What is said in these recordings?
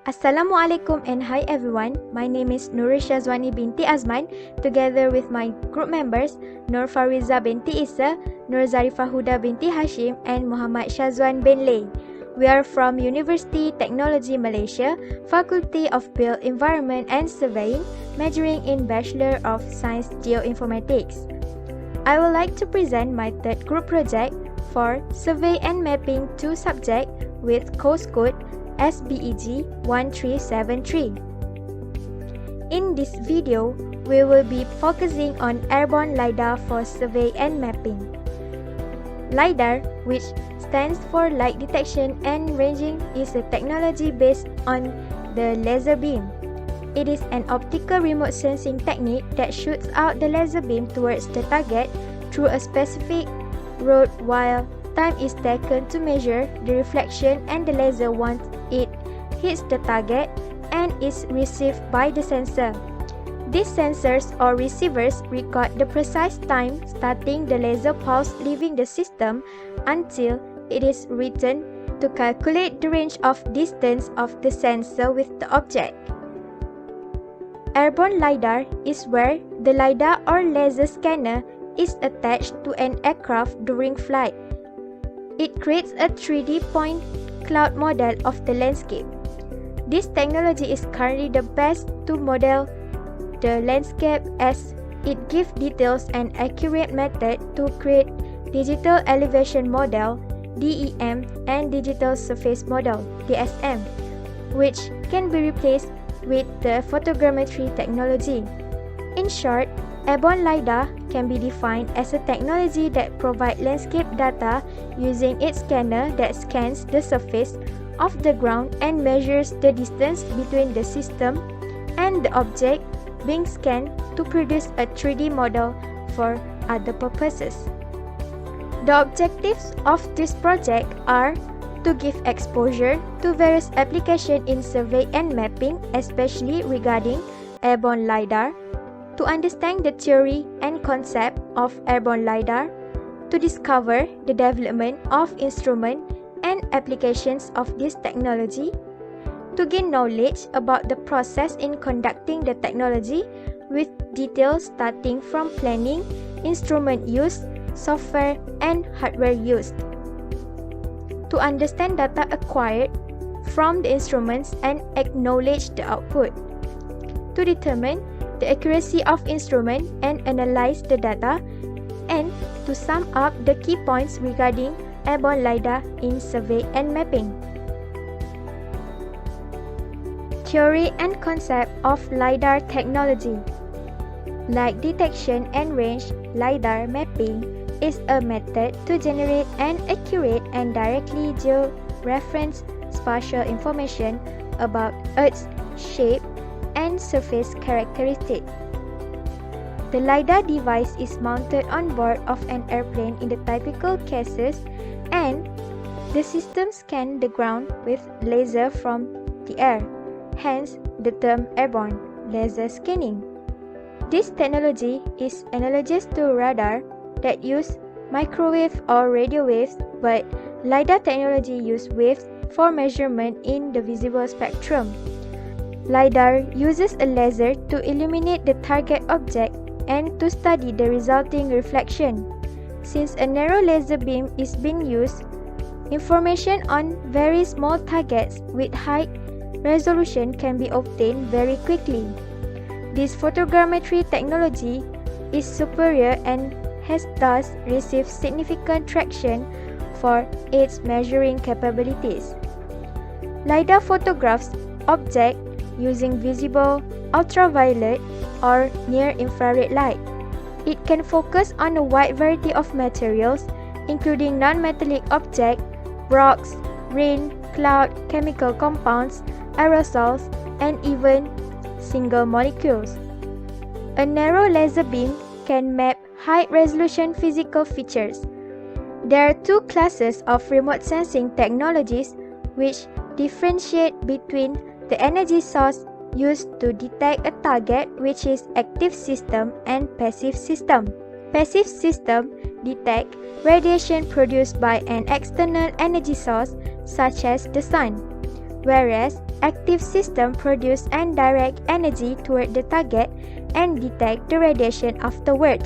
Assalamualaikum and hi everyone. My name is Nur Shazwani binti Azman, together with my group members Nur Fariza binti Isa, Nur Zarifah Huda binti Hashim and Muhammad Shazwan bin Lay. We are from University Technology Malaysia, Faculty of Built Environment and Surveying, majoring in Bachelor of Science Geoinformatics. I would like to present my third group project for Survey and Mapping 2 subject with course code SBEG 1373. In this video, we will be focusing on Airborne LiDAR for survey and mapping. LiDAR, which stands for Light Detection and Ranging, is a technology based on the laser beam. It is an optical remote sensing technique that shoots out the laser beam towards the target through a specific road while time is taken to measure the reflection and the laser once it hits the target and is received by the sensor. These sensors or receivers record the precise time starting the laser pulse leaving the system until it is returned to calculate the range of distance of the sensor with the object. Airborne LiDAR is where the LiDAR or laser scanner is attached to an aircraft during flight. It creates a 3D point cloud model of the landscape. This technology is currently the best to model the landscape as it gives details and accurate method to create digital elevation model (DEM) and digital surface model (DSM), which can be replaced with the photogrammetry technology. In short, Airborne LiDAR can be defined as a technology that provides landscape data using its scanner that scans the surface of the ground and measures the distance between the system and the object being scanned to produce a 3D model for other purposes. The objectives of this project are to give exposure to various applications in survey and mapping, especially regarding Airborne LiDAR, to understand the theory and concept of Airborne LiDAR, to discover the development of instrument and applications of this technology, to gain knowledge about the process in conducting the technology with details starting from planning, instrument use, software, and hardware used, to understand data acquired from the instruments and acknowledge the output, to determine the accuracy of instrument and analyze the data, and to sum up the key points regarding Airborne LiDAR in survey and mapping. Theory and concept of LiDAR technology. Light detection and range LiDAR mapping is a method to generate an accurate and directly geo-referenced spatial information about Earth's shape and surface characteristics. The LiDAR device is mounted on board of an airplane in the typical cases, and the system scans the ground with laser from the air, hence the term airborne laser scanning. This technology is analogous to radar that use microwave or radio waves, but LiDAR technology uses waves for measurement in the visible spectrum. LiDAR uses a laser to illuminate the target object and to study the resulting reflection. Since a narrow laser beam is being used, information on very small targets with high resolution can be obtained very quickly. This photogrammetry technology is superior and has thus received significant traction for its measuring capabilities. LiDAR photographs objects using visible, ultraviolet, or near-infrared light. It can focus on a wide variety of materials, including non-metallic objects, rocks, rain, cloud, chemical compounds, aerosols, and even single molecules. A narrow laser beam can map high-resolution physical features. There are two classes of remote sensing technologies which differentiate between the energy source used to detect a target, which is active system, and passive system. Passive system detect radiation produced by an external energy source such as the sun, whereas active system produce and direct energy toward the target and detect the radiation afterward.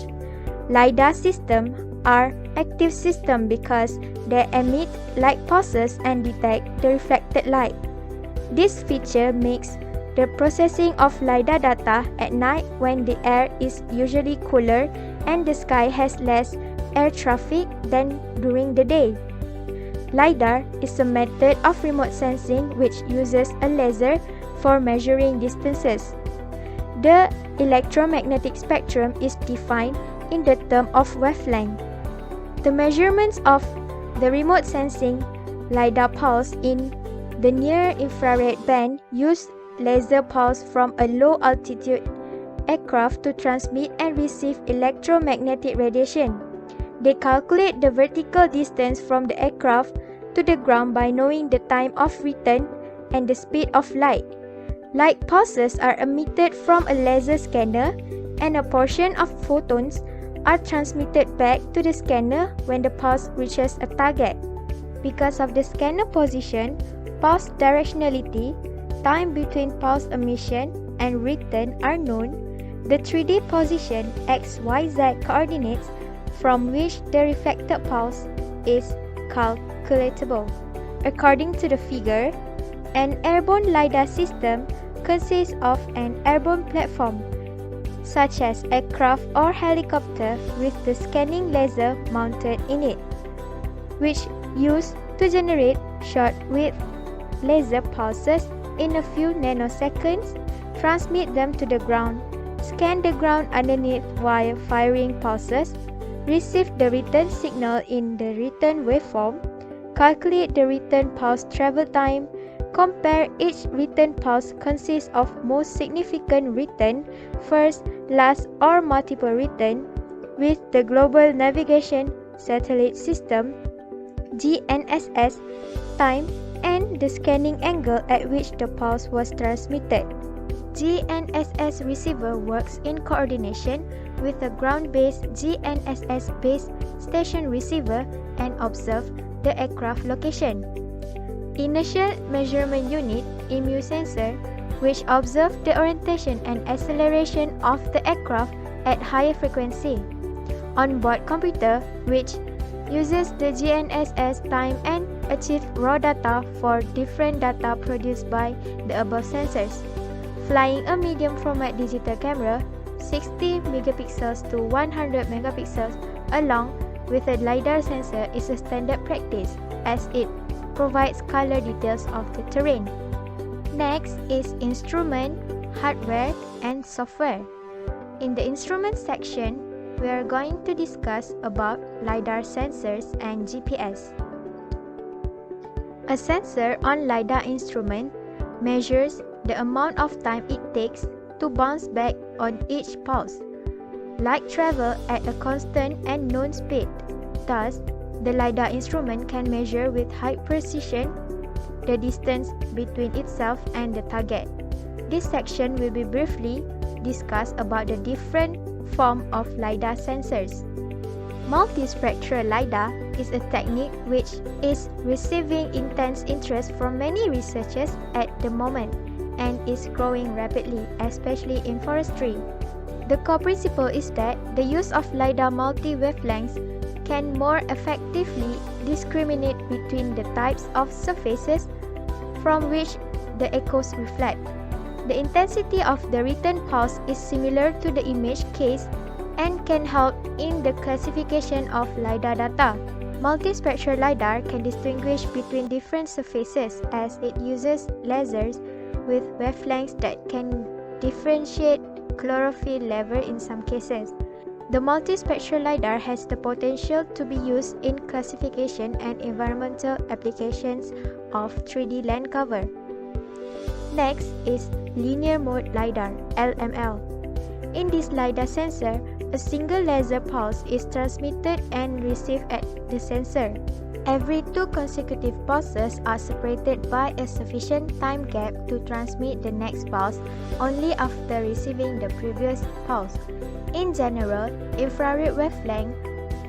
LiDAR systems are active systems because they emit light pulses and detect the reflected light. This feature makes the processing of LiDAR data at night when the air is usually cooler and the sky has less air traffic than during the day. LiDAR is a method of remote sensing which uses a laser for measuring distances. The electromagnetic spectrum is defined in the term of wavelength. The measurements of the remote sensing LiDAR pulse in the near-infrared band use laser pulse from a low-altitude aircraft to transmit and receive electromagnetic radiation. They calculate the vertical distance from the aircraft to the ground by knowing the time of return and the speed of light. Light pulses are emitted from a laser scanner, and a portion of photons are transmitted back to the scanner when the pulse reaches a target. Because of the scanner position, pulse directionality, time between pulse emission and return are known, the 3D position XYZ coordinates from which the reflected pulse is calculatable. According to the figure, an airborne LiDAR system consists of an airborne platform, such as aircraft or helicopter with the scanning laser mounted in it, which used to generate short-wave laser pulses in a few nanoseconds, transmit them to the ground, scan the ground underneath while firing pulses, receive the return signal in the return waveform, calculate the return pulse travel time, compare each return pulse consists of most significant return, first, last or multiple return, with the Global Navigation Satellite System GNSS time and the scanning angle at which the pulse was transmitted. GNSS receiver works in coordination with a ground-based GNSS base station receiver and observe the aircraft location. Inertial Measurement Unit (IMU) sensor, which observe the orientation and acceleration of the aircraft at higher frequency. Onboard computer, which uses the GNSS time and achieve raw data for different data produced by the above sensors. Flying a medium format digital camera, 60 megapixels to 100 megapixels, along with a LiDAR sensor is a standard practice as it provides color details of the terrain. Next is instrument, hardware, and software. In the instrument section, we are going to discuss about LiDAR sensors and GPS. A sensor on LiDAR instrument measures the amount of time it takes to bounce back on each pulse. Light travels at a constant and known speed. Thus, the LiDAR instrument can measure with high precision the distance between itself and the target. This section will be briefly discuss about the different form of LiDAR sensors. Multispectral LiDAR is a technique which is receiving intense interest from many researchers at the moment and is growing rapidly, especially in forestry. The core principle is that the use of LiDAR multi-wavelengths can more effectively discriminate between the types of surfaces from which the echoes reflect. The intensity of the return pulse is similar to the image case and can help in the classification of LiDAR data. Multispectral LiDAR can distinguish between different surfaces as it uses lasers with wavelengths that can differentiate chlorophyll level in some cases. The multispectral LiDAR has the potential to be used in classification and environmental applications of 3D land cover. Next is linear mode LiDAR (LML). In this LiDAR sensor, a single laser pulse is transmitted and received at the sensor. Every 2 consecutive pulses are separated by a sufficient time gap to transmit the next pulse only after receiving the previous pulse. In general, infrared wavelength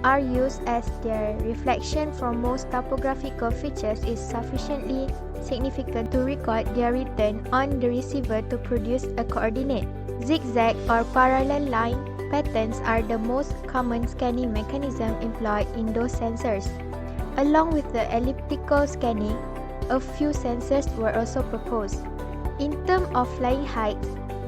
are used as their reflection from most topographical features is sufficiently significant to record their return on the receiver to produce a coordinate. Zigzag or parallel line patterns are the most common scanning mechanism employed in those sensors. Along with the elliptical scanning, a few sensors were also proposed. In terms of flying height,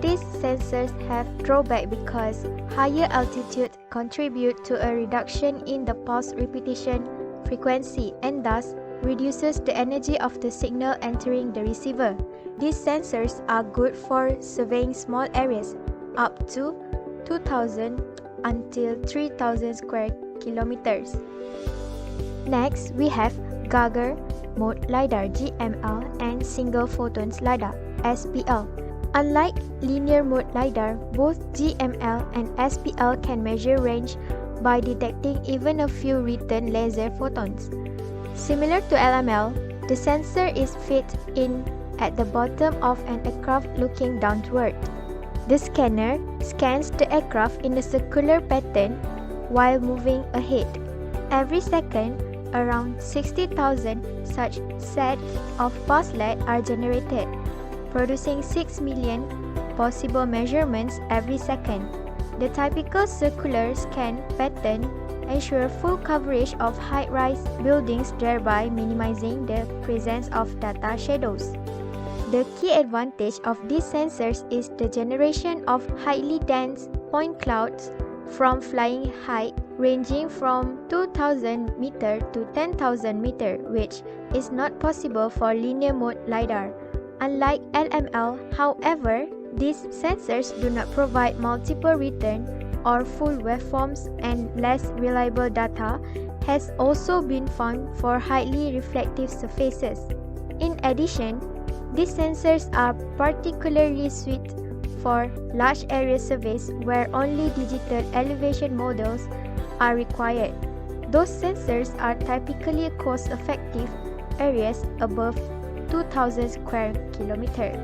these sensors have drawback because higher altitude contribute to a reduction in the pulse repetition frequency and thus reduces the energy of the signal entering the receiver. These sensors are good for surveying small areas up to 2,000 until 3,000 square kilometers. Next, we have Gauge Mode LiDAR (GML) and Single Photons LiDAR (SPL). Unlike linear mode LiDAR, both GML and SPL can measure range by detecting even a few return laser photons. Similar to LML, the sensor is fit in at the bottom of an aircraft looking downward. The scanner scans the aircraft in a circular pattern while moving ahead. Every second, around 60,000 such sets of pulselets are generated, producing 6 million possible measurements every second. The typical circular scan pattern ensures full coverage of high-rise buildings, thereby minimizing the presence of data shadows. The key advantage of these sensors is the generation of highly dense point clouds from flying height ranging from 2,000 meter to 10,000 meter, which is not possible for linear mode LiDAR. Unlike LML, however, these sensors do not provide multiple return or full waveforms, and less reliable data has also been found for highly reflective surfaces. In addition, these sensors are particularly suited for large area surveys where only digital elevation models are required. Those sensors are typically cost-effective areas above 2,000 square kilometers.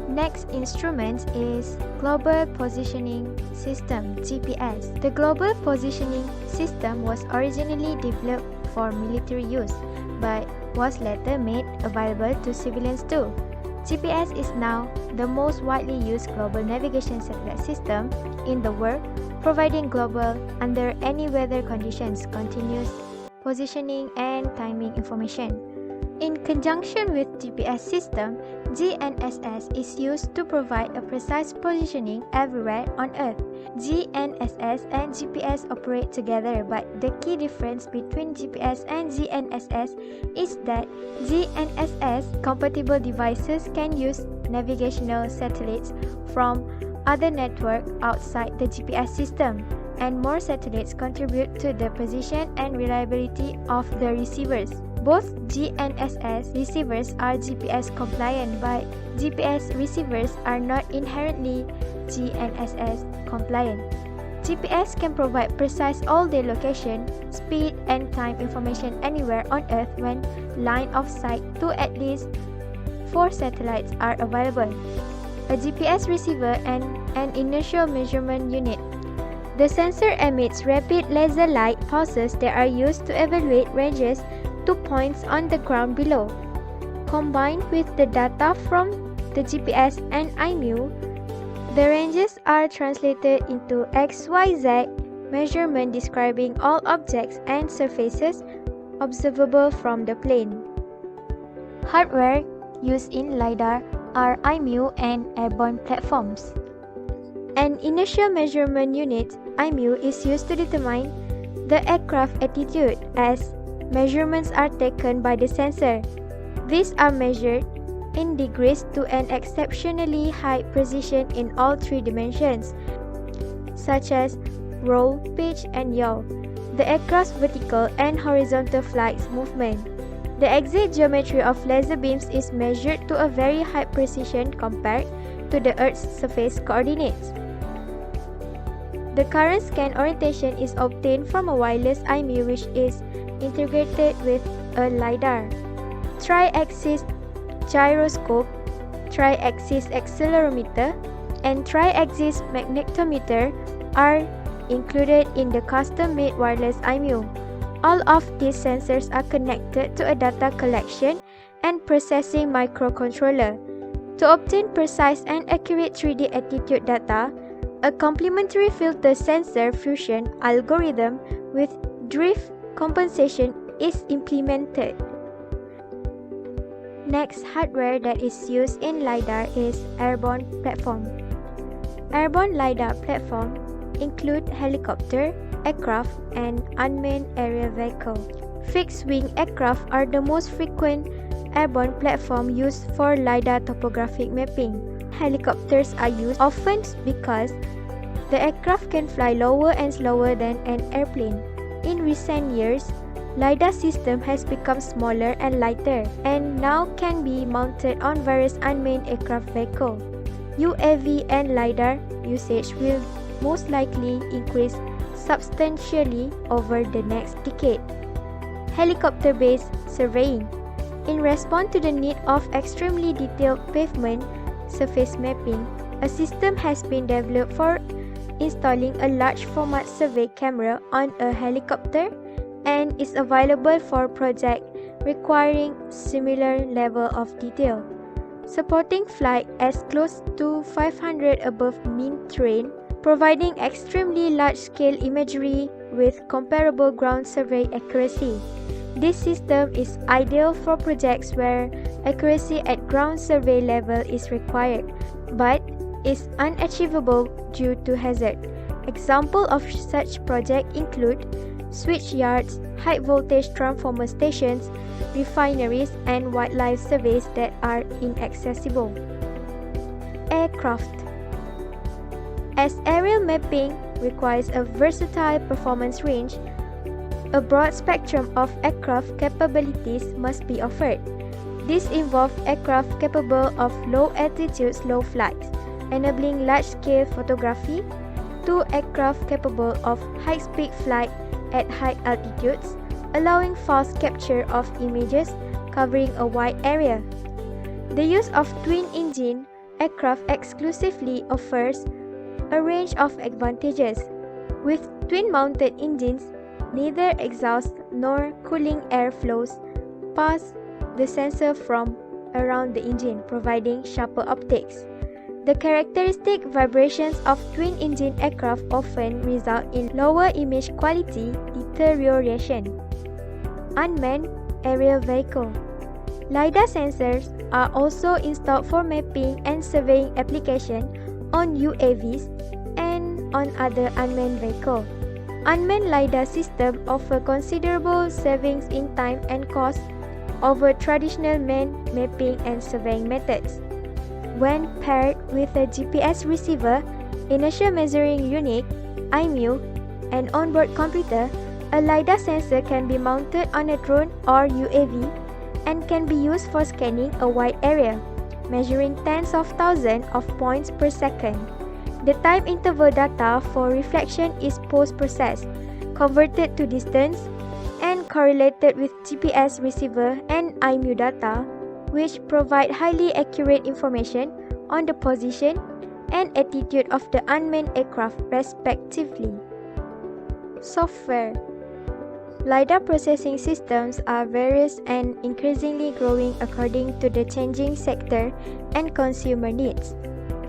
Next instrument is Global Positioning System (GPS). The Global Positioning System was originally developed for military use, but was later made available to civilians too. GPS is now the most widely used global navigation satellite system in the world, providing global, under any weather conditions, continuous positioning and timing information. In conjunction with GPS system, GNSS is used to provide a precise positioning everywhere on Earth. GNSS and GPS operate together, but the key difference between GPS and GNSS is that GNSS-compatible devices can use navigational satellites from other networks outside the GPS system, and more satellites contribute to the position and reliability of the receivers. Both GNSS receivers are GPS compliant, but GPS receivers are not inherently GNSS compliant. GPS can provide precise all-day location, speed, and time information anywhere on Earth when line of sight to at least 4 satellites are available. A GPS receiver and an inertial measurement unit. The sensor emits rapid laser light pulses that are used to evaluate ranges to points on the ground below. Combined with the data from the GPS and IMU, the ranges are translated into XYZ measurement describing all objects and surfaces observable from the plane. Hardware used in LiDAR are IMU and Airborne platforms. An inertial measurement unit, IMU, is used to determine the aircraft attitude as measurements are taken by the sensor. These are measured in degrees to an exceptionally high precision in all 3 dimensions, such as roll, pitch, and yaw, the aircraft's vertical and horizontal flight movement. The exact geometry of laser beams is measured to a very high precision compared to the Earth's surface coordinates. The current scan orientation is obtained from a wireless IMU which is integrated with a LiDAR. Tri-axis gyroscope, tri-axis accelerometer, and tri-axis magnetometer are included in the custom-made wireless IMU. All of these sensors are connected to a data collection and processing microcontroller. To obtain precise and accurate 3D attitude data, a complementary filter sensor fusion algorithm with drift compensation is implemented. Next hardware that is used in LiDAR is Airborne platform. Airborne LiDAR platform include helicopter, aircraft, and unmanned aerial vehicle. Fixed-wing aircraft are the most frequent airborne platform used for LiDAR topographic mapping. Helicopters are used often because the aircraft can fly lower and slower than an airplane. In recent years, LiDAR system has become smaller and lighter and now can be mounted on various unmanned aircraft vehicles. UAV and LiDAR usage will most likely increase substantially over the next decade. Helicopter-based surveying. In response to the need of extremely detailed pavement surface mapping, a system has been developed for installing a large format survey camera on a helicopter and is available for projects requiring similar level of detail. Supporting flight as close to 500 above mean terrain, providing extremely large-scale imagery with comparable ground survey accuracy. This system is ideal for projects where accuracy at ground survey level is required, but is unachievable due to hazard. Examples of such projects include switch yards, high voltage transformer stations, refineries, and wildlife surveys that are inaccessible. Aircraft. As aerial mapping requires a versatile performance range, a broad spectrum of aircraft capabilities must be offered. This involves aircraft capable of low altitude slow flights, enabling large-scale photography, to aircraft capable of high-speed flight at high altitudes, allowing fast capture of images covering a wide area. The use of twin-engine aircraft exclusively offers a range of advantages. With twin-mounted engines, neither exhaust nor cooling air flows past the sensor from around the engine, providing sharper optics. The characteristic vibrations of twin-engine aircraft often result in lower image quality deterioration. Unmanned aerial vehicle. LiDAR sensors are also installed for mapping and surveying applications on UAVs and on other unmanned vehicles. Unmanned LiDAR systems offer considerable savings in time and cost over traditional manned mapping and surveying methods. When paired with a GPS receiver, inertial measuring unit, IMU, and onboard computer, a LiDAR sensor can be mounted on a drone or UAV and can be used for scanning a wide area, measuring tens of thousands of points per second. The time interval data for reflection is post-processed, converted to distance, and correlated with GPS receiver and IMU data, which provide highly accurate information on the position and attitude of the unmanned aircraft respectively. Software. LiDAR processing systems are various and increasingly growing according to the changing sector and consumer needs.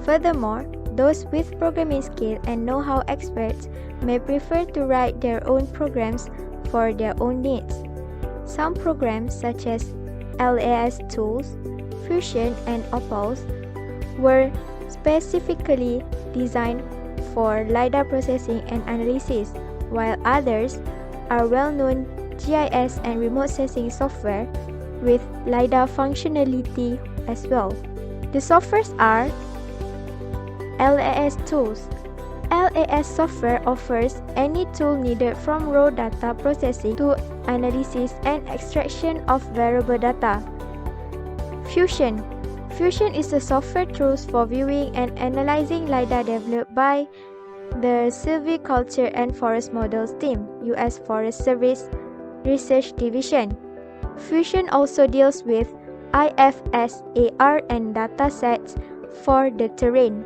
Furthermore, those with programming skill and know-how experts may prefer to write their own programs for their own needs. Some programs such as LAS tools, Fusion, and Opals were specifically designed for LiDAR processing and analysis, while others are well-known GIS and remote sensing software with LiDAR functionality as well. The softwares are LAS tools. LAS software offers any tool needed from raw data processing to analysis and extraction of variable data. Fusion. Fusion is a software tool for viewing and analyzing LiDAR developed by the Silviculture and Forest Models team, U.S. Forest Service Research Division. Fusion also deals with IFSAR and datasets for the terrain.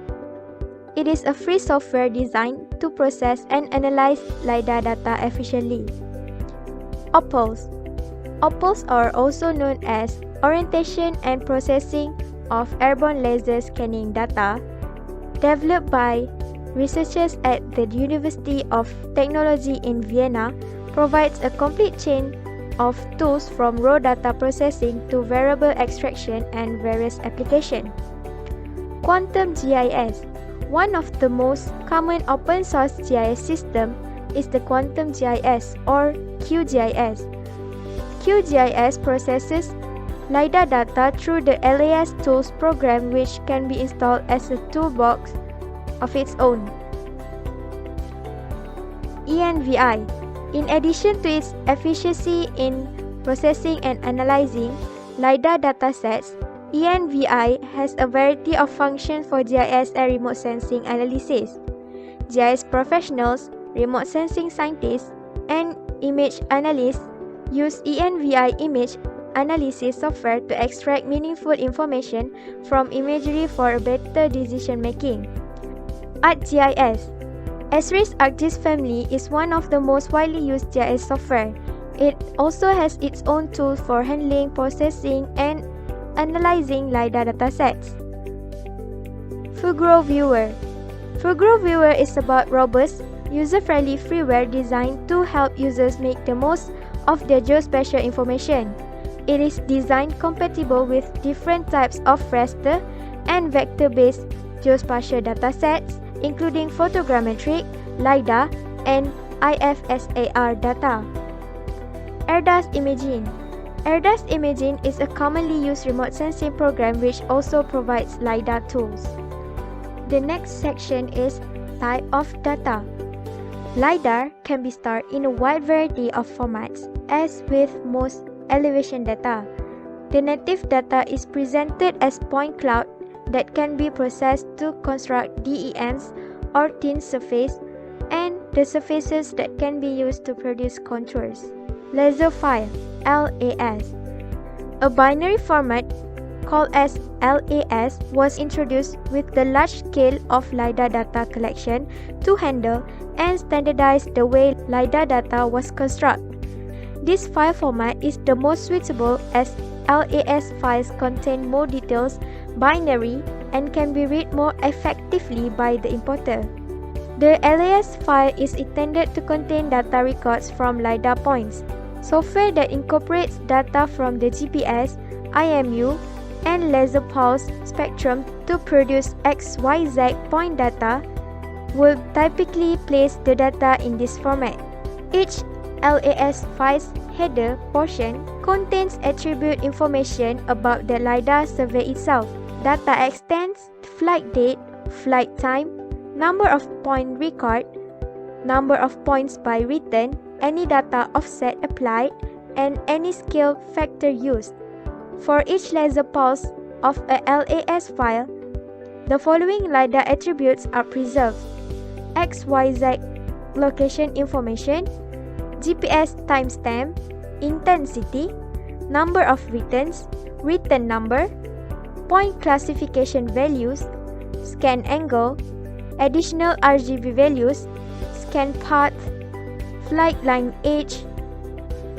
It is a free software designed to process and analyze LiDAR data efficiently. OPALs. OPALs are also known as Orientation and Processing of Airborne Laser Scanning Data, developed by researchers at the University of Technology in Vienna, provides a complete chain of tools from raw data processing to variable extraction and various applications. Quantum GIS. One of the most common open source GIS system is the Quantum GIS or QGIS. QGIS processes LiDAR data through the LAS Tools program, which can be installed as a toolbox of its own. ENVI. In addition to its efficiency in processing and analyzing LiDAR datasets, ENVI has a variety of functions for GIS and remote sensing analysis. GIS professionals, remote sensing scientists, and image analysts use ENVI image analysis software to extract meaningful information from imagery for a better decision making. ArcGIS. Esri's ArcGIS family is one of the most widely used GIS software. It also has its own tools for handling, processing, and analyzing LiDAR datasets. Fugro Viewer. Fugro Viewer is about robust, user-friendly freeware designed to help users make the most of their geospatial information. It is design compatible with different types of raster and vector-based geospatial datasets, including photogrammetric, LiDAR, and IFSAR data. AirDAS Imaging. AirDAS Imaging is a commonly used remote sensing program which also provides LiDAR tools. The next section is type of data. LiDAR can be stored in a wide variety of formats, as with most elevation data. The native data is presented as point cloud that can be processed to construct DEMs or thin surface, and the surfaces that can be used to produce contours. Laser file, LAS. A binary format called as LAS was introduced with the large scale of LiDAR data collection to handle and standardize the way LiDAR data was constructed. This file format is the most suitable as LAS files contain more details, binary, and can be read more effectively by the importer. The LAS file is intended to contain data records from LiDAR points. Software that incorporates data from the GPS, IMU, and laser pulse spectrum to produce XYZ point data will typically place the data in this format. Each LAS file's header portion contains attribute information about the LiDAR survey itself, data extents, flight date, flight time, number of point record, number of points by return, any data offset applied, and any scale factor used. For each laser pulse of a LAS file, the following LiDAR attributes are preserved: XYZ location information, GPS timestamp, intensity, number of returns, return number, point classification values, scan angle, additional RGB values, scan path, flight line age,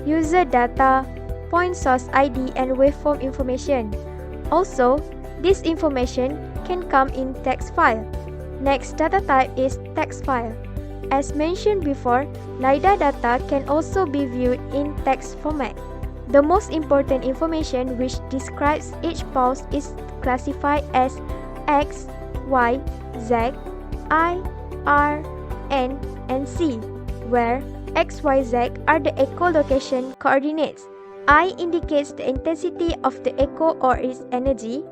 user data, point source ID, and waveform information. Also, this information can come in text file. Next data type is text file. As mentioned before, LiDAR data can also be viewed in text format. The most important information which describes each pulse is classified as X, Y, Z, I, R, N, and C, where X, Y, Z are the echolocation coordinates. I indicates the intensity of the echo or its energy,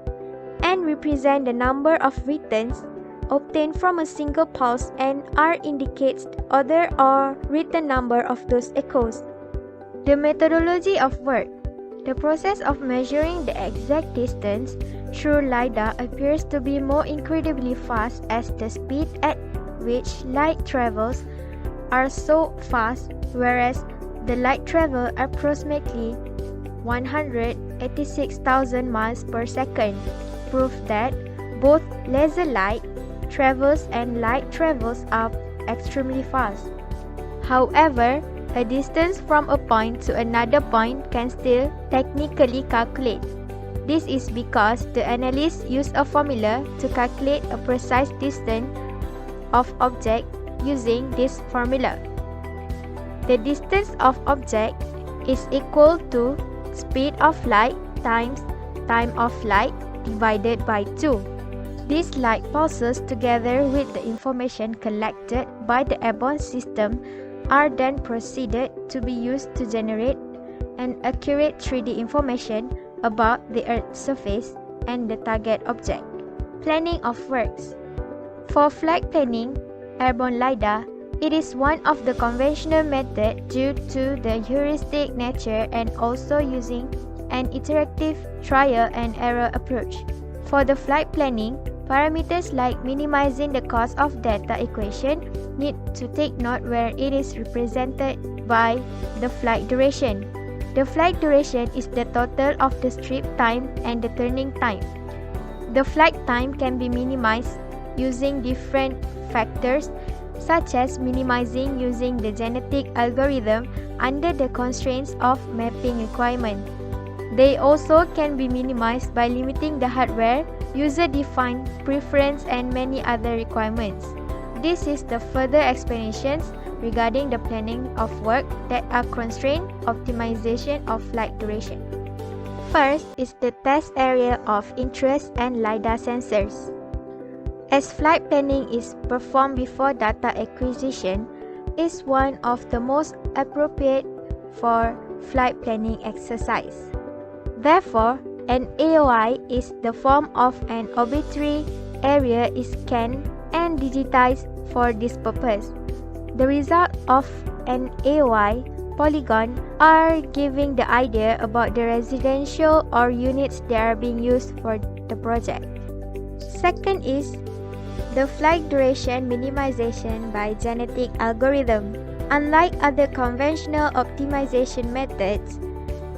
and represent the number of returns obtained from a single pulse, and R indicates the order or return number of those echoes. The methodology of work. The process of measuring the exact distance through LiDAR appears to be more incredibly fast, as the speed at which light travels are so fast, whereas the light travels approximately 186,000 miles per second. Proof that both laser light travels and light travels are extremely fast. However, a distance from a point to another point can still technically calculate. This is because the analyst used a formula to calculate a precise distance of object using this formula. The distance of object is equal to speed of light times time of light divided by 2. These light pulses together with the information collected by the airborne system are then proceeded to be used to generate an accurate 3D information about the Earth's surface and the target object. Planning of works. For flight planning, airborne LiDAR, it is one of the conventional methods due to the heuristic nature and also using an interactive trial and error approach. For the flight planning, parameters like minimizing the cost of data equation need to take note where it is represented by the flight duration. The flight duration is the total of the trip time and the turning time. The flight time can be minimized using different factors such as minimizing using the genetic algorithm under the constraints of mapping requirement. They also can be minimized by limiting the hardware, user-defined preference and many other requirements. This is the further explanations regarding the planning of work that are constraint optimization of flight duration. First is the test area of interest and LiDAR sensors. As flight planning is performed before data acquisition, is one of the most appropriate for flight planning exercise. Therefore, an AOI is the form of an arbitrary area is scanned and digitized for this purpose. The result of an AOI polygon are giving the idea about the residential or units that are being used for the project. Second is the flight duration minimization by genetic algorithm. Unlike other conventional optimization methods,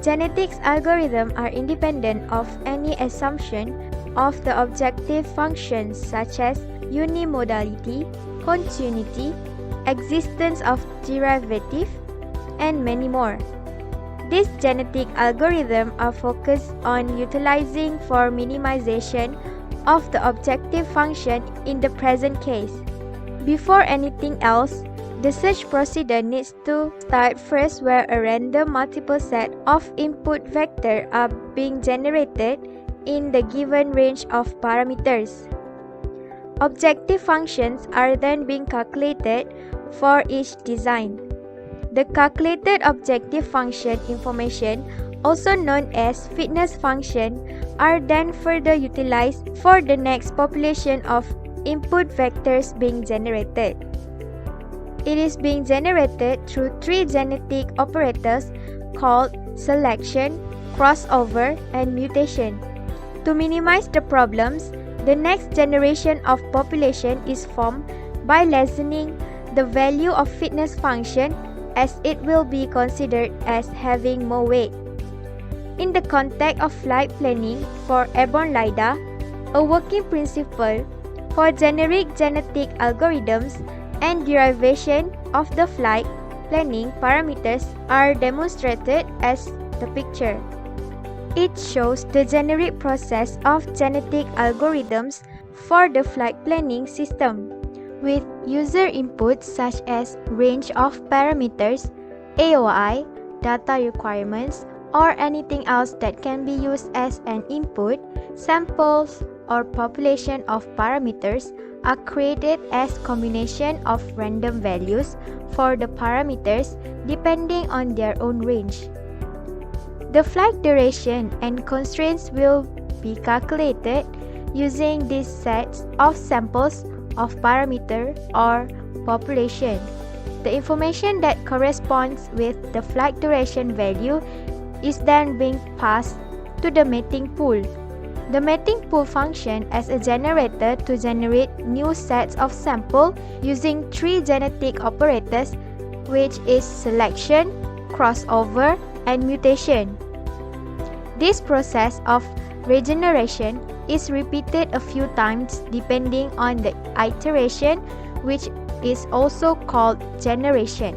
genetics algorithms are independent of any assumption of the objective functions such as unimodality, continuity, existence of derivative, and many more. These genetic algorithms are focused on utilizing for minimization of the objective function in the present case. Before anything else, the search procedure needs to start first where a random multiple set of input vectors are being generated in the given range of parameters. Objective functions are then being calculated for each design. The calculated objective function information, also known as fitness function, are then further utilized for the next population of input vectors being generated. It is being generated through 3 genetic operators called selection, crossover, and mutation. To minimize the problems, the next generation of population is formed by lessening the value of fitness function as it will be considered as having more weight. In the context of flight planning for airborne LiDAR, a working principle for generic genetic algorithms and derivation of the flight planning parameters are demonstrated as the picture. It shows the generic process of genetic algorithms for the flight planning system, with user inputs such as range of parameters, AOI, data requirements, or anything else that can be used as an input, samples, or population of parameters are created as combination of random values for the parameters depending on their own range. The flight duration and constraints will be calculated using these sets of samples of parameter or population. The information that corresponds with the flight duration value is then being passed to the mating pool. The mating pool functions as a generator to generate new sets of samples using 3 genetic operators, which is selection, crossover, and mutation. This process of regeneration is repeated a few times depending on the iteration, which is also called generation.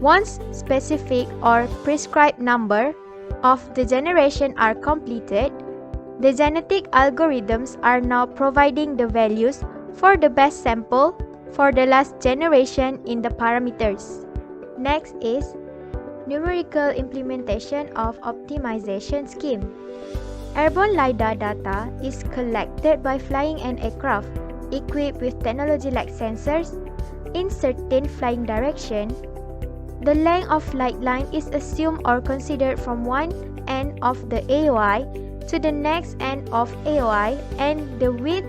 Once specific or prescribed number of the generation are completed, the genetic algorithms are now providing the values for the best sample for the last generation in the parameters. Next is numerical implementation of optimization scheme. Airborne LiDAR data is collected by flying an aircraft equipped with technology like sensors in certain flying direction. The length of flight line is assumed or considered from one end of the AOI to the next end of AOI, and the width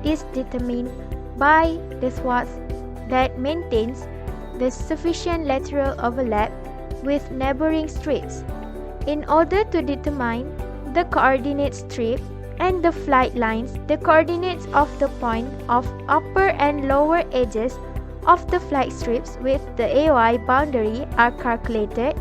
is determined by the swath that maintains the sufficient lateral overlap with neighboring strips. In order to determine the coordinate strip and the flight lines, the coordinates of the point of upper and lower edges of the flight strips with the AOI boundary are calculated,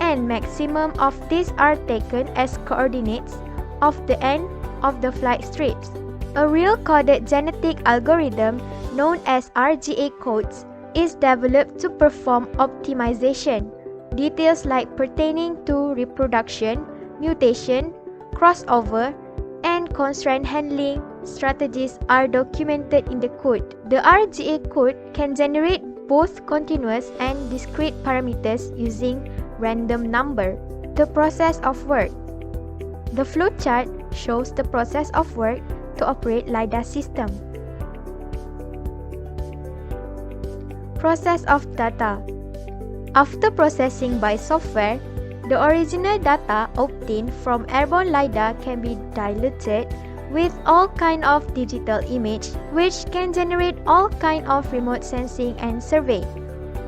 and maximum of these are taken as coordinates of the end of the flight strips. A real-coded genetic algorithm known as RGA codes is developed to perform optimization. Details like pertaining to reproduction, mutation, crossover, and constraint handling strategies are documented in the code. The RGA code can generate both continuous and discrete parameters using random number. The process of work. The flowchart shows the process of work to operate LiDAR system. Process of data. After processing by software, the original data obtained from airborne LiDAR can be diluted with all kind of digital image, which can generate all kind of remote sensing and survey.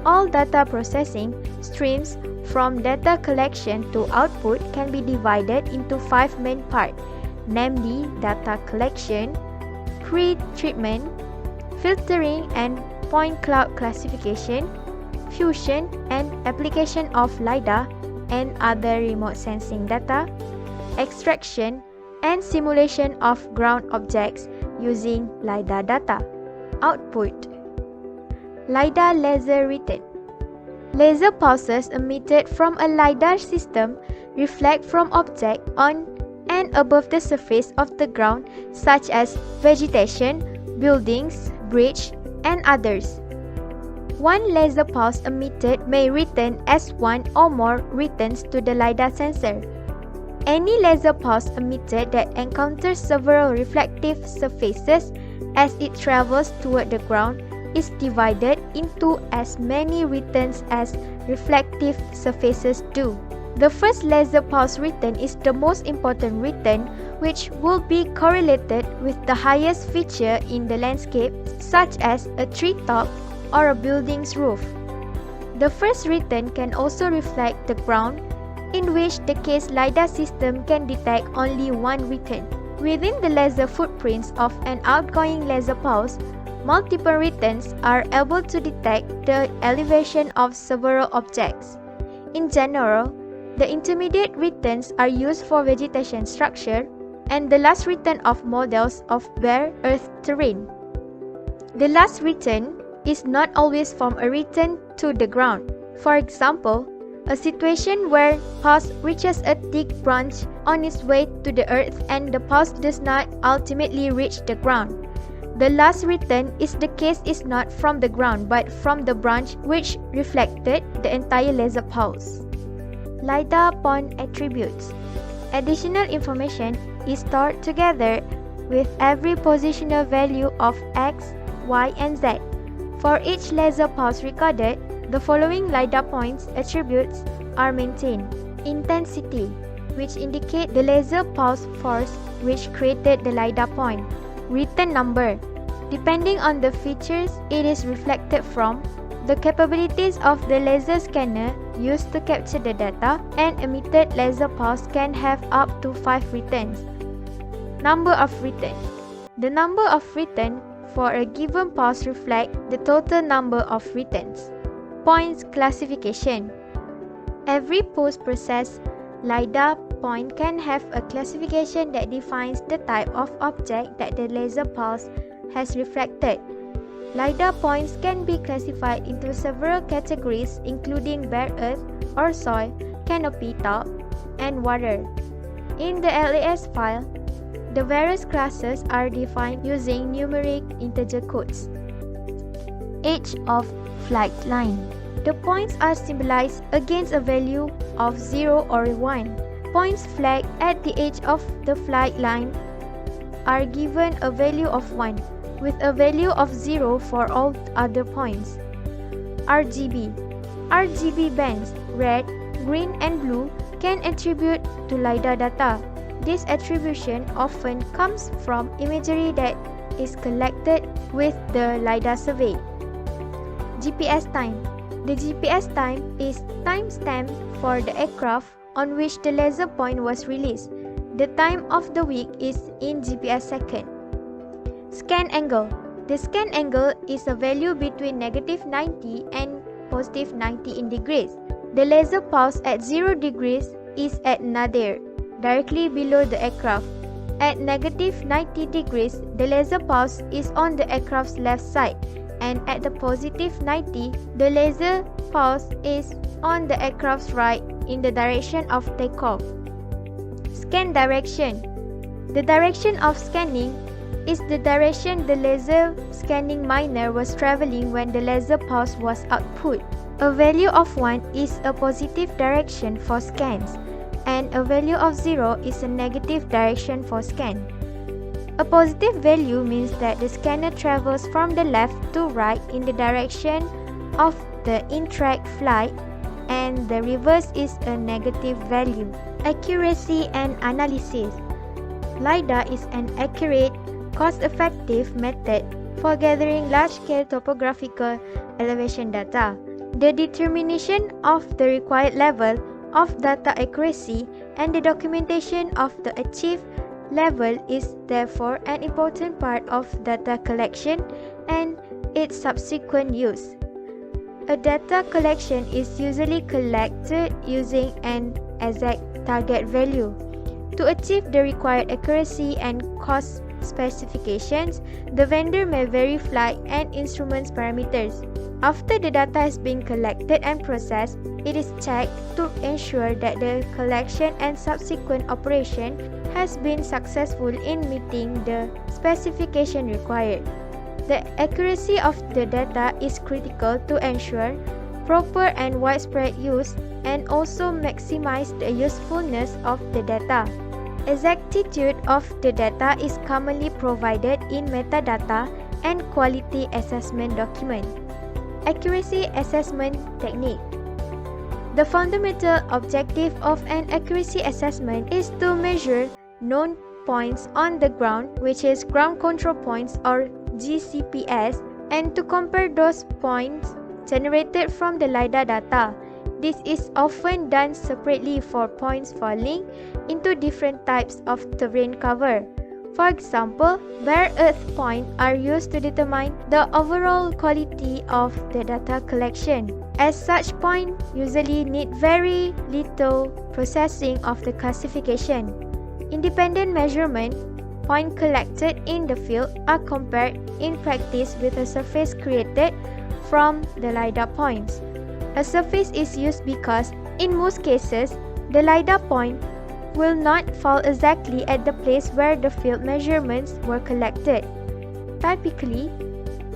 All data processing streams from data collection to output can be divided into 5 main parts, namely data collection, pre-treatment, filtering and point cloud classification, fusion and application of LiDAR and other remote sensing data, extraction and simulation of ground objects using LiDAR data. Output. LiDAR laser return. Laser pulses emitted from a LiDAR system reflect from objects on and above the surface of the ground, such as vegetation, buildings, bridge, and others. One laser pulse emitted may return as one or more returns to the LiDAR sensor. Any laser pulse emitted that encounters several reflective surfaces as it travels toward the ground is divided into as many returns as reflective surfaces do. The first laser pulse return is the most important return, which will be correlated with the highest feature in the landscape, such as a tree top or a building's roof. The first return can also reflect the ground, in which the case LiDAR system can detect only one return. Within the laser footprints of an outgoing laser pulse, multiple returns are able to detect the elevation of several objects. In general, the intermediate returns are used for vegetation structure and the last return of models of bare earth terrain. The last return is not always from a return to the ground. For example, a situation where pulse reaches a thick branch on its way to the earth and the pulse does not ultimately reach the ground. The last return is the case is not from the ground but from the branch which reflected the entire laser pulse. LiDAR point attributes. Additional information is stored together with every positional value of X, Y, and Z. For each laser pulse recorded, the following LiDAR points attributes are maintained. Intensity, which indicate the laser pulse force which created the LiDAR point. Return number. Depending on the features it is reflected from, the capabilities of the laser scanner used to capture the data, and emitted laser pulse can have up to 5 returns. Number of return. The number of return for a given pulse reflect the total number of returns. Points classification. Every post-processed LiDAR point can have a classification that defines the type of object that the laser pulse has reflected. LiDAR points can be classified into several categories including bare earth or soil, canopy top, and water. In the LAS file, the various classes are defined using numeric integer codes. Edge of flight line. The points are symbolized against a value of 0 or 1. Points flagged at the edge of the flight line are given a value of 1, with a value of 0 for all other points. RGB. RGB bands, red, green, and blue, can attribute to LiDAR data. This attribution often comes from imagery that is collected with the LiDAR survey. GPS time. The GPS time is timestamp for the aircraft on which the laser point was released. The time of the week is in GPS second. Scan angle. The scan angle is a value between -90 and +90 in degrees. The laser pulse at 0 degrees is at nadir, directly below the aircraft. At -90 degrees, the laser pulse is on the aircraft's left side, and at the +90, the laser pulse is on the aircraft's right in the direction of takeoff. Scan direction. The direction of scanning is the direction the laser scanning miner was traveling when the laser pulse was output. A value of 1 is a positive direction for scans, and a value of 0 is a negative direction for scan. A positive value means that the scanner travels from the left to right in the direction of the in-track flight, and the reverse is a negative value. Accuracy and analysis. LiDAR is an accurate, cost-effective method for gathering large-scale topographical elevation data. The determination of the required level of data accuracy and the documentation of the achieved level is therefore an important part of data collection and its subsequent use. A data collection is usually collected using an exact target value. To achieve the required accuracy and cost specifications, the vendor may vary flight and instruments parameters. After the data has been collected and processed, it is checked to ensure that the collection and subsequent operation has been successful in meeting the specification required. The accuracy of the data is critical to ensure proper and widespread use and also maximize the usefulness of the data. Exactitude of the data is commonly provided in metadata and quality assessment document. Accuracy assessment technique. The fundamental objective of an accuracy assessment is to measure known points on the ground, which is ground control points or GCPS, and to compare those points generated from the LiDAR data. This is often done separately for points falling into different types of terrain cover. For example, bare earth points are used to determine the overall quality of the data collection. As such points usually need very little processing of the classification. Independent measurement points collected in the field are compared in practice with a surface created from the LiDAR points. A surface is used because, in most cases, the LiDAR point will not fall exactly at the place where the field measurements were collected. Typically,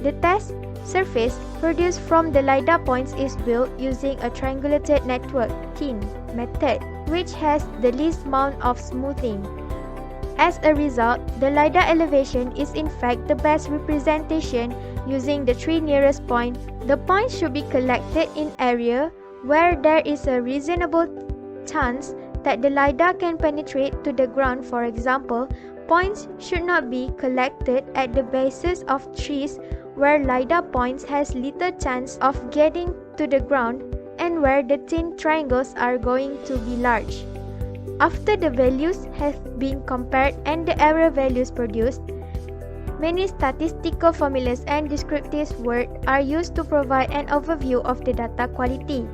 the test surface produced from the LiDAR points is built using a triangulated network (TIN) method, which has the least amount of smoothing. As a result, the LiDAR elevation is in fact the best representation using the 3 nearest points. The points should be collected in area where there is a reasonable chance that the LiDAR can penetrate to the ground. For example, points should not be collected at the bases of trees where LiDAR points has little chance of getting to the ground and where the thin triangles are going to be large. After the values have been compared and the error values produced, many statistical formulas and descriptive words are used to provide an overview of the data quality.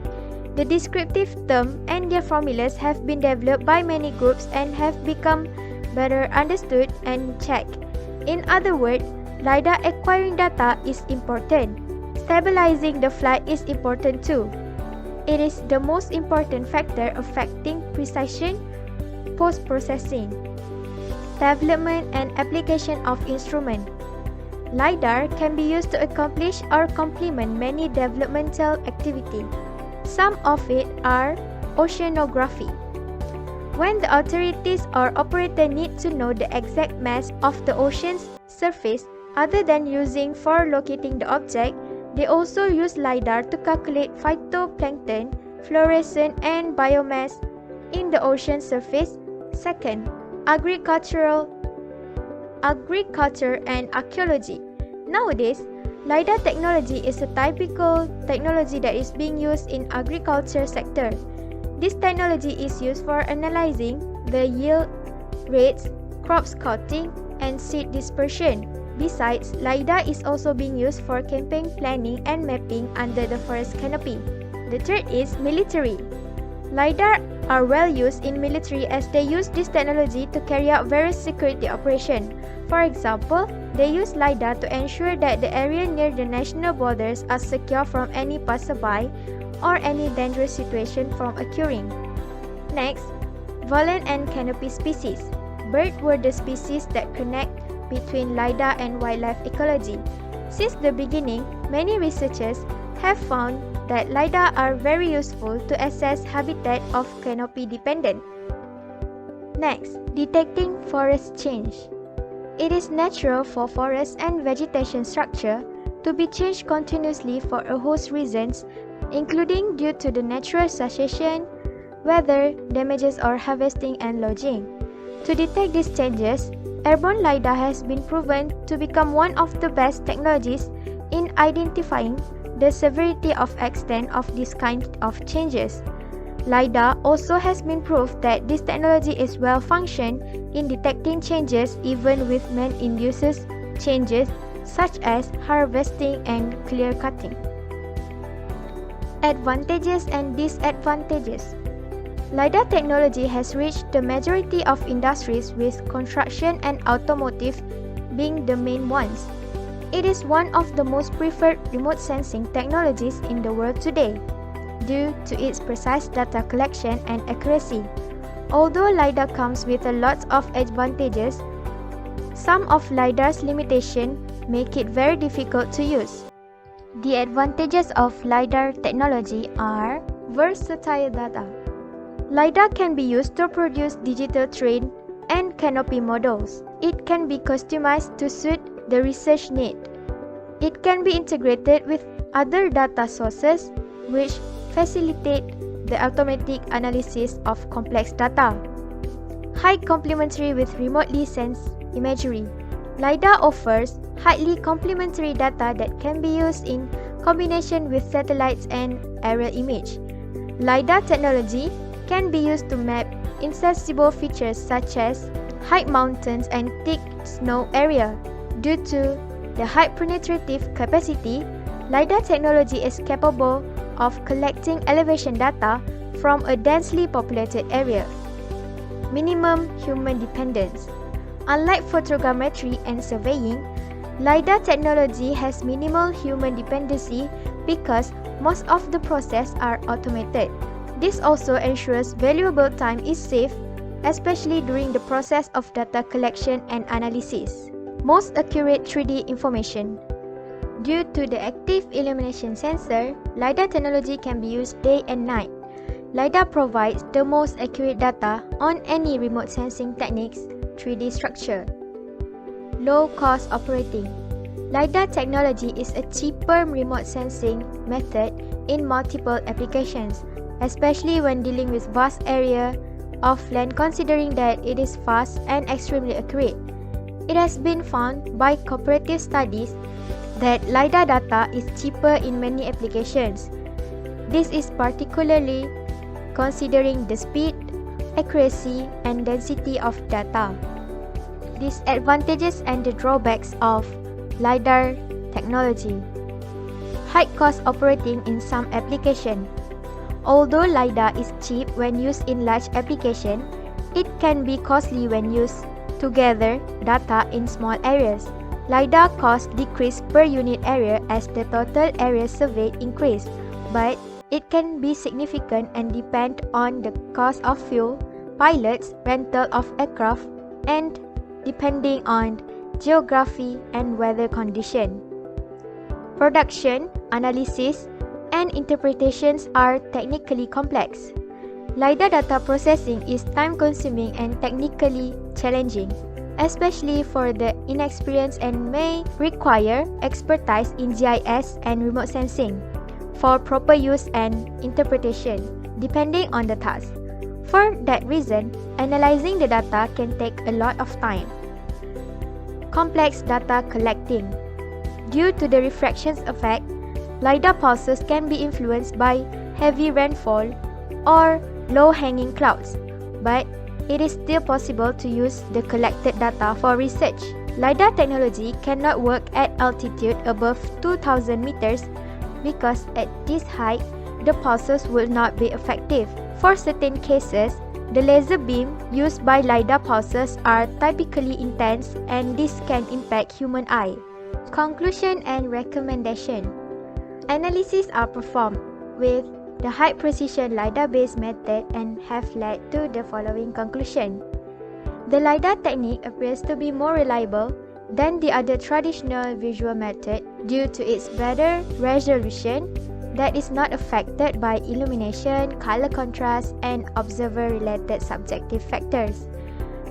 The descriptive term and their formulas have been developed by many groups and have become better understood and checked. In other words, LiDAR acquiring data is important. Stabilizing the flight is important too. It is the most important factor affecting precision, post-processing, development and application of instrument. LiDAR can be used to accomplish or complement many developmental activities. Some of it are oceanography. When the authorities or operator need to know the exact mass of the ocean's surface, other than using for locating the object, they also use LiDAR to calculate phytoplankton, fluorescence, and biomass in the ocean surface. Second, agriculture and archaeology. Nowadays, LiDAR technology is a typical technology that is being used in agriculture sector. This technology is used for analyzing the yield rates, crop scouting, and seed dispersion. Besides, LiDAR is also being used for campaign planning and mapping under the forest canopy. The third is military. LiDAR are well used in military as they use this technology to carry out various security operations. For example, they use LiDAR to ensure that the area near the national borders are secure from any passerby or any dangerous situation from occurring. Next, volant and canopy species. Birds were the species that connect between LiDAR and wildlife ecology. Since the beginning, many researchers have found that LiDAR are very useful to assess habitat of canopy dependent. Next, detecting forest change. It is natural for forest and vegetation structure to be changed continuously for a host reasons, including due to the natural succession, weather, damages or harvesting and lodging. To detect these changes, Airborne LiDAR has been proven to become one of the best technologies in identifying the severity of extent of this kind of changes. LiDAR also has been proved that this technology is well functioned in detecting changes even with man-induced changes such as harvesting and clear cutting. Advantages and disadvantages. LiDAR technology has reached the majority of industries with construction and automotive being the main ones. It is one of the most preferred remote sensing technologies in the world today due to its precise data collection and accuracy. Although LiDAR comes with a lot of advantages, some of LiDAR's limitations make it very difficult to use. The advantages of LiDAR technology are versatile data. LiDAR can be used to produce digital terrain and canopy models. It can be customized to suit the research need. It can be integrated with other data sources which facilitate the automatic analysis of complex data. High complementary with remotely sensed imagery. LiDAR offers highly complementary data that can be used in combination with satellites and aerial image. LiDAR technology can be used to map inaccessible features such as high mountains and thick snow area. Due to the high penetrative capacity, LiDAR technology is capable of collecting elevation data from a densely populated area. Minimum human dependence. Unlike photogrammetry and surveying, LiDAR technology has minimal human dependency because most of the processes are automated. This also ensures valuable time is saved, especially during the process of data collection and analysis. Most accurate 3D information. Due to the active illumination sensor, LiDAR technology can be used day and night. LiDAR provides the most accurate data on any remote sensing techniques 3D structure. Low cost operating. LiDAR technology is a cheaper remote sensing method in multiple applications, especially when dealing with vast area of land considering that it is fast and extremely accurate. It has been found by comparative studies that LiDAR data is cheaper in many applications. This is particularly considering the speed, accuracy, and density of data. Disadvantages and the drawbacks of LiDAR technology. High cost operating in some applications. Although LiDAR is cheap when used in large applications, it can be costly when used to gather data in small areas. LiDAR costs decrease per unit area as the total area surveyed increase, but it can be significant and depend on the cost of fuel, pilots, rental of aircraft, and depending on geography and weather condition. Production, analysis, and interpretations are technically complex. LiDAR data processing is time-consuming and technically challenging, especially for the inexperienced, and may require expertise in GIS and remote sensing for proper use and interpretation, depending on the task. For that reason, analyzing the data can take a lot of time. Complex data collecting. Due to the refraction effect, LiDAR pulses can be influenced by heavy rainfall or low-hanging clouds, but it is still possible to use the collected data for research. LiDAR technology cannot work at altitude above 2,000 meters because at this height, the pulses will not be effective. For certain cases, the laser beam used by LiDAR pulses are typically intense, and this can impact human eye. Conclusion and recommendation. Analyses are performed with the high-precision LiDAR-based method and have led to the following conclusion. The LiDAR technique appears to be more reliable than the other traditional visual method due to its better resolution that is not affected by illumination, color contrast, and observer-related subjective factors.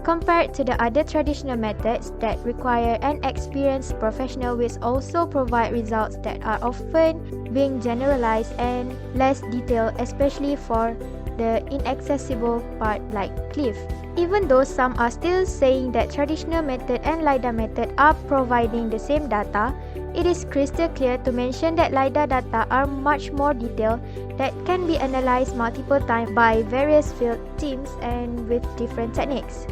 Compared to the other traditional methods that require an experienced professional, which also provide results that are often being generalized and less detailed, especially for the inaccessible part like cliff. Even though some are still saying that traditional method and LiDAR method are providing the same data, it is crystal clear to mention that LiDAR data are much more detailed that can be analyzed multiple times by various field teams and with different techniques.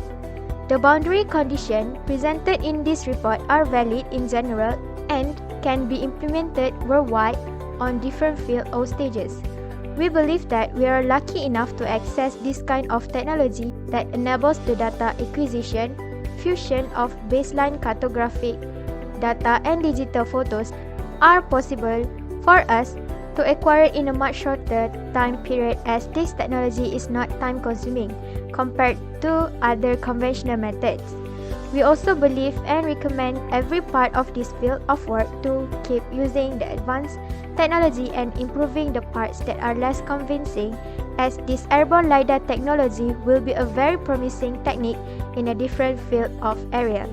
The boundary conditions presented in this report are valid in general and can be implemented worldwide on different fields or stages. We believe that we are lucky enough to access this kind of technology that enables the data acquisition, fusion of baseline cartographic data and digital photos are possible for us to acquire in a much shorter time period, as this technology is not time-consuming compared to other conventional methods. We also believe and recommend every part of this field of work to keep using the advanced technology and improving the parts that are less convincing, as this airborne LiDAR technology will be a very promising technique in a different field of area.